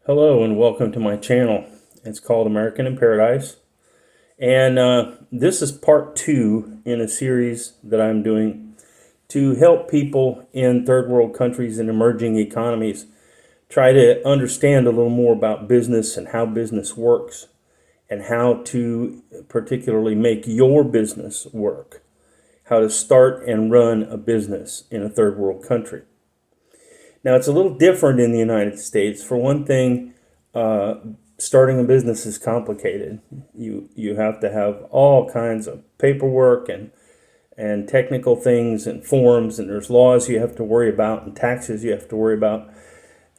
Hello and welcome to my channel. It's called American in Paradise. And this is part two in a series that I'm doing to help people in third world countries and emerging economies try to understand a little more about business and how business works and how to particularly make your business work, how to start and run a business in a third world country. Now, it's a little different in the United States. For one thing, starting a business is complicated. You have to have all kinds of paperwork and technical things and forms, and there's laws you have to worry about and taxes you have to worry about.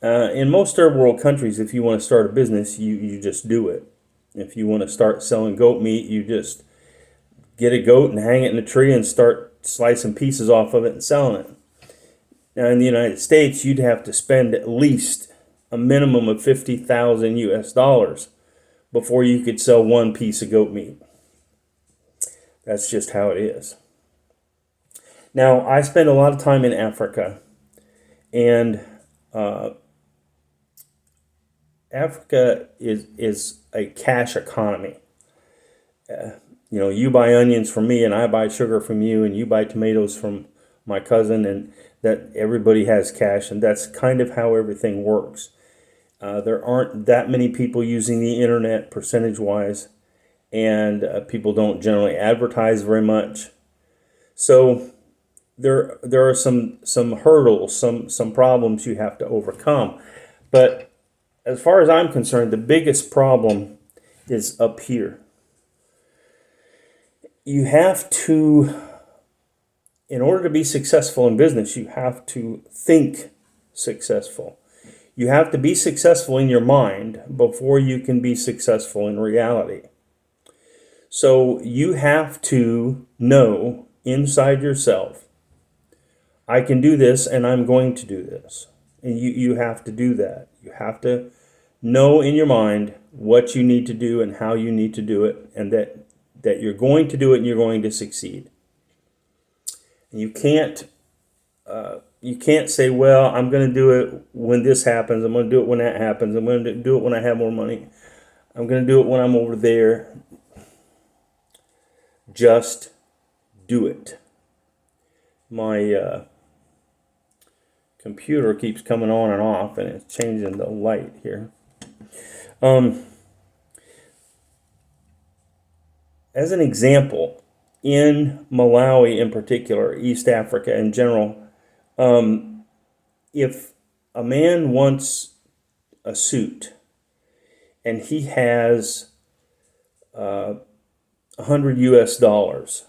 In most third world countries, if you want to start a business, you just do it. If you want to start selling goat meat, you just get a goat and hang it in a tree and start slicing pieces off of it and selling it. Now, in the United States, you'd have to spend at least a minimum of 50,000 US dollars before you could sell one piece of goat meat. That's just how it is. Now, I spend a lot of time in Africa, and Africa is a cash economy. You buy onions from me, and I buy sugar from you, and you buy tomatoes from my cousin, and that everybody has cash, and that's kind of how everything works. There aren't that many people using the internet percentage-wise, and people don't generally advertise very much. So there are some hurdles, some problems you have to overcome. But as far as I'm concerned, the biggest problem is up here. You have to, in order to be successful in business, you have to think successful. You have to be successful in your mind before you can be successful in reality. So you have to know inside yourself, I can do this and I'm going to do this. And you have to do that. You have to know in your mind what you need to do and how you need to do it, and that you're going to do it and you're going to succeed. You can't say, well, I'm going to do it when this happens. I'm going to do it when that happens. I'm going to do it when I have more money. I'm going to do it when I'm over there. Just do it. My computer keeps coming on and off, and it's changing the light here. As an example, in Malawi in particular, East Africa in general, if a man wants a suit and he has 100 US dollars,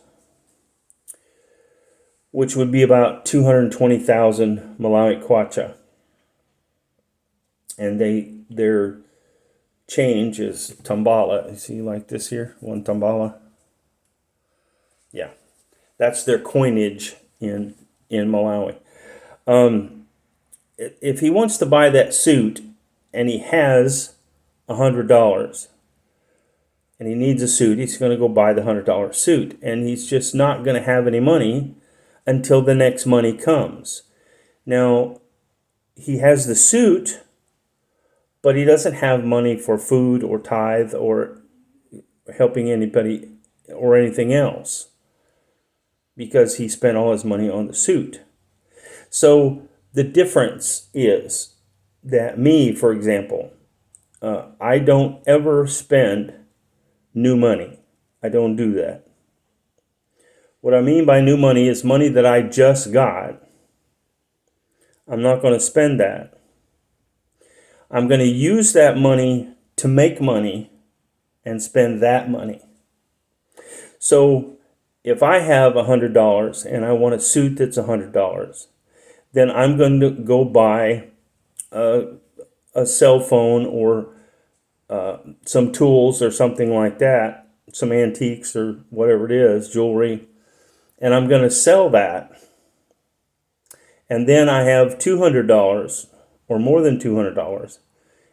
which would be about 220,000 Malawi kwacha, and their change is tambala. You see, like this here, one tambala. Yeah, that's their coinage in Malawi. If he wants to buy that suit and he has $100 and he needs a suit, he's going to go buy the $100 suit, and he's just not going to have any money until the next money comes. Now, he has the suit, but he doesn't have money for food or tithe or helping anybody or anything else, because he spent all his money on the suit. So the difference is that me, for example, I don't ever spend new money. I don't do that. What I mean by new money is money that I just got. I'm not going to spend that. I'm going to use that money to make money and spend that money. So if I have $100 and I want a suit that's $100, then I'm going to go buy a cell phone or some tools or something like that, some antiques or whatever it is, jewelry, and I'm going to sell that. And then I have $200 or more than $200,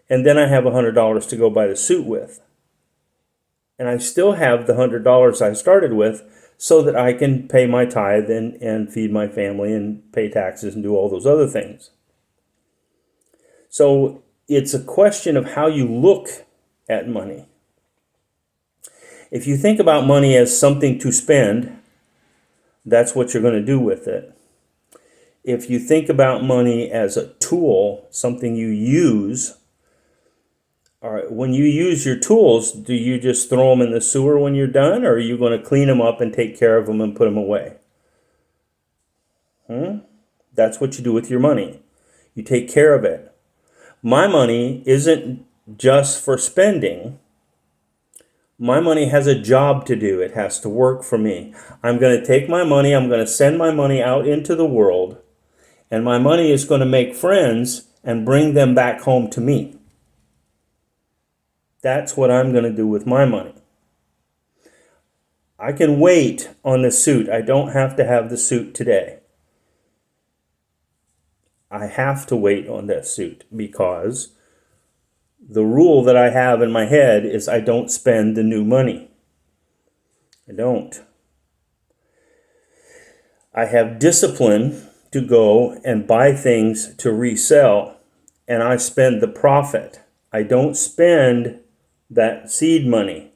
and then I have $100 to go buy the suit with. And I still have the $100 I started with, so that I can pay my tithe and feed my family and pay taxes and do all those other things. So it's a question of how you look at money. If you think about money as something to spend, that's what you're going to do with it. If you think about money as a tool, something you use, all right, when you use your tools, do you just throw them in the sewer when you're done, or are you going to clean them up and take care of them and put them away? That's what you do with your money. You take care of it. My money isn't just for spending. My money has a job to do. It has to work for me. I'm going to take my money, I'm going to send my money out into the world, and my money is going to make friends and bring them back home to me. That's what I'm going to do with my money. I can wait on the suit. I don't have to have the suit today. I have to wait on that suit because the rule that I have in my head is I don't spend the new money. I don't. I have discipline to go and buy things to resell, and I spend the profit. I don't spend that seed money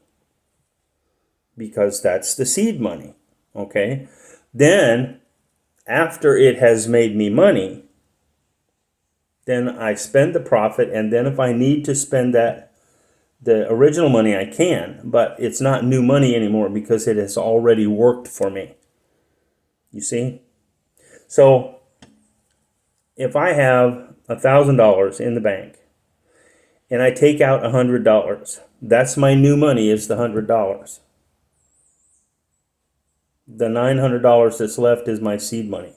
because that's the seed money, okay? Then, after it has made me money, then I spend the profit, and then if I need to spend the original money, I can, but it's not new money anymore because it has already worked for me. You see? So, if I have $1,000 in the bank, and I take out $100, that's my new money is the $100. The $900 that's left is my seed money.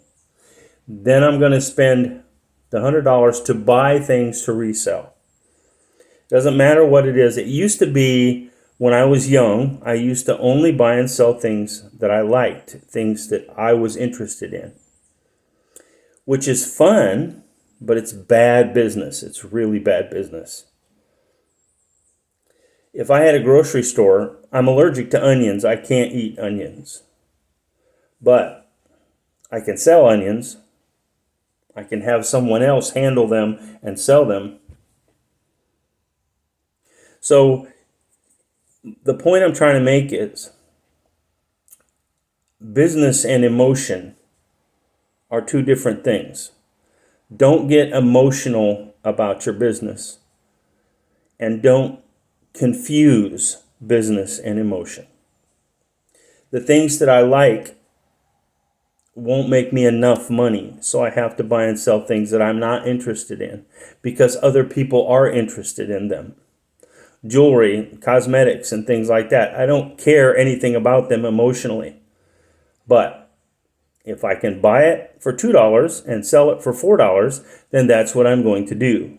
Then I'm going to spend the $100 to buy things to resell. Doesn't matter what it is. It used to be when I was young, I used to only buy and sell things that I liked, things that I was interested in, which is fun, but it's bad business. It's really bad business. If I had a grocery store, I'm allergic to onions. I can't eat onions. But I can sell onions. I can have someone else handle them and sell them. So the point I'm trying to make is business and emotion are two different things. Don't get emotional about your business, and don't confuse business and emotion. The things that I like won't make me enough money, so I have to buy and sell things that I'm not interested in because other people are interested in them. Jewelry, cosmetics, and things like that. I don't care anything about them emotionally. But if I can buy it for $2 and sell it for $4, then that's what I'm going to do.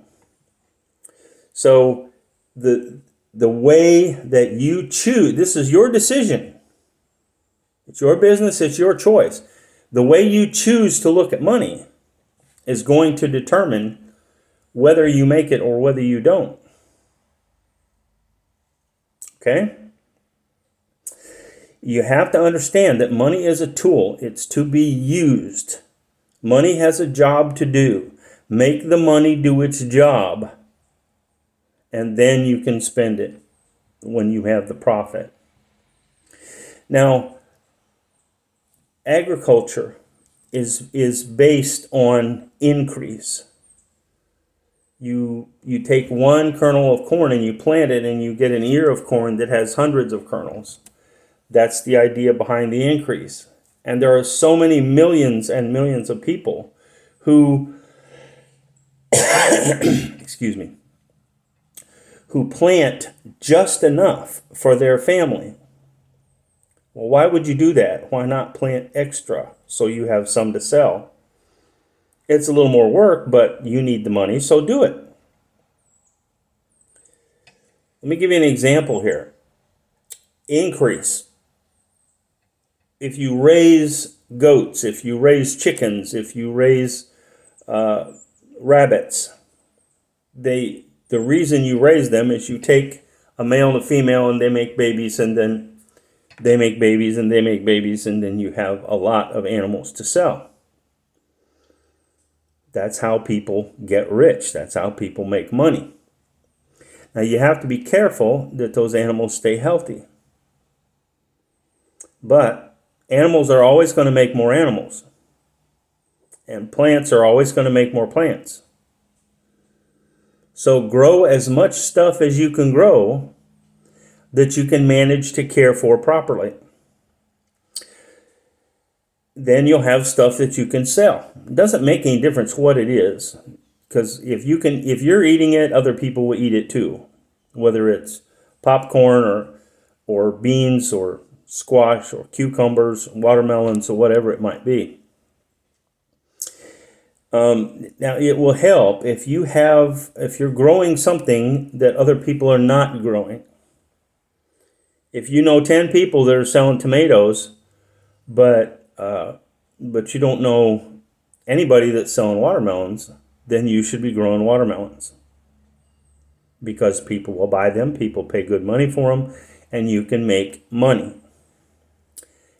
So the way that you choose, this is your decision. It's your business, it's your choice. The way you choose to look at money is going to determine whether you make it or whether you don't. Okay? You have to understand that money is a tool. It's to be used. Money has a job to do. Make the money do its job, and then you can spend it when you have the profit. Now, agriculture is based on increase. You take one kernel of corn and you plant it and you get an ear of corn that has hundreds of kernels. That's the idea behind the increase. And there are so many millions and millions of people who excuse me, who plant just enough for their family. Well, why would you do that? Why not plant extra so you have some to sell? It's a little more work, but you need the money, so do it. Let me give you an example here. Increase. If you raise goats, if you raise chickens, if you raise rabbits, the reason you raise them is you take a male and a female and they make babies, and then they make babies and they make babies, and then you have a lot of animals to sell. That's how people get rich. That's how people make money. Now you have to be careful that those animals stay healthy. But animals are always going to make more animals. And plants are always going to make more plants. So grow as much stuff as you can grow that you can manage to care for properly. Then you'll have stuff that you can sell. It doesn't make any difference what it is, because if you're eating it, other people will eat it too. Whether it's popcorn or beans or squash or cucumbers, watermelons, or whatever it might be. Now it will help if you're growing something that other people are not growing. If you know 10 people that are selling tomatoes, but you don't know anybody that's selling watermelons, then you should be growing watermelons, because people will buy them, people pay good money for them, and you can make money.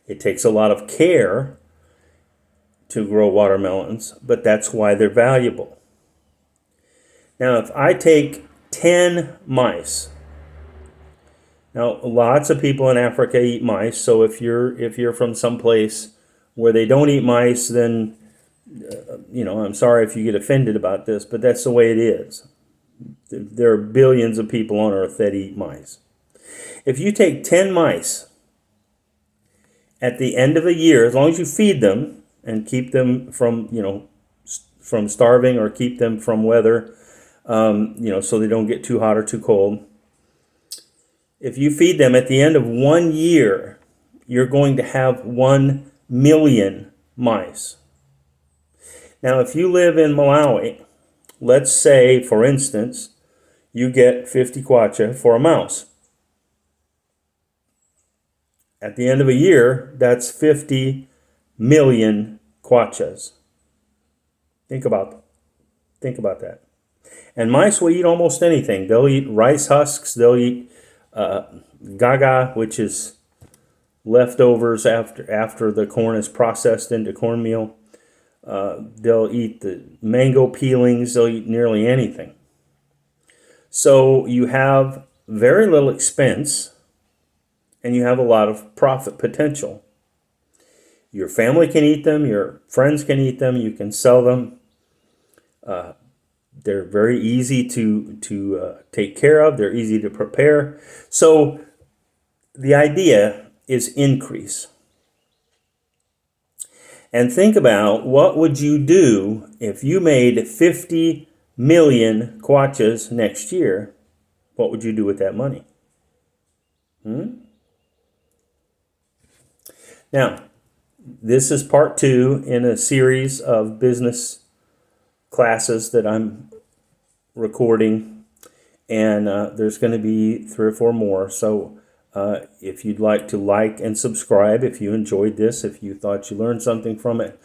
It takes a lot of care to grow watermelons, but that's why they're valuable. Now, if I take 10 mice, now lots of people in Africa eat mice, so if you're from some place where they don't eat mice, then I'm sorry if you get offended about this, but that's the way it is. There are billions of people on Earth that eat mice. If you take 10 mice, at the end of a year, as long as you feed them and keep them from starving, or keep them from weather, so they don't get too hot or too cold. If you feed them at the end of 1 year, you're going to have 1 million mice. Now, if you live in Malawi, let's say, for instance, you get 50 kwacha for a mouse. At the end of a year, that's 50 million kwachas. Think about that. And mice will eat almost anything. They'll eat rice husks. They'll eat gaga, which is leftovers after the corn is processed into cornmeal. They'll eat the mango peelings. They'll eat nearly anything. So you have very little expense, and you have a lot of profit potential. Your family can eat them. Your friends can eat them. You can sell them. They're very easy to take care of. They're easy to prepare. So the idea is increase. And think about, what would you do if you made 50 million kwachas next year? What would you do with that money? Now, this is part 2 in a series of business classes that I'm recording, and there's going to be 3 or 4 more. So if you'd like to like and subscribe, if you enjoyed this, if you thought you learned something from it,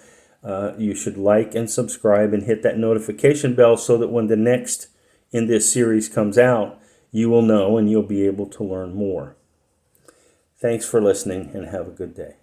you should like and subscribe and hit that notification bell, so that when the next in this series comes out, you will know and you'll be able to learn more. Thanks for listening, and have a good day.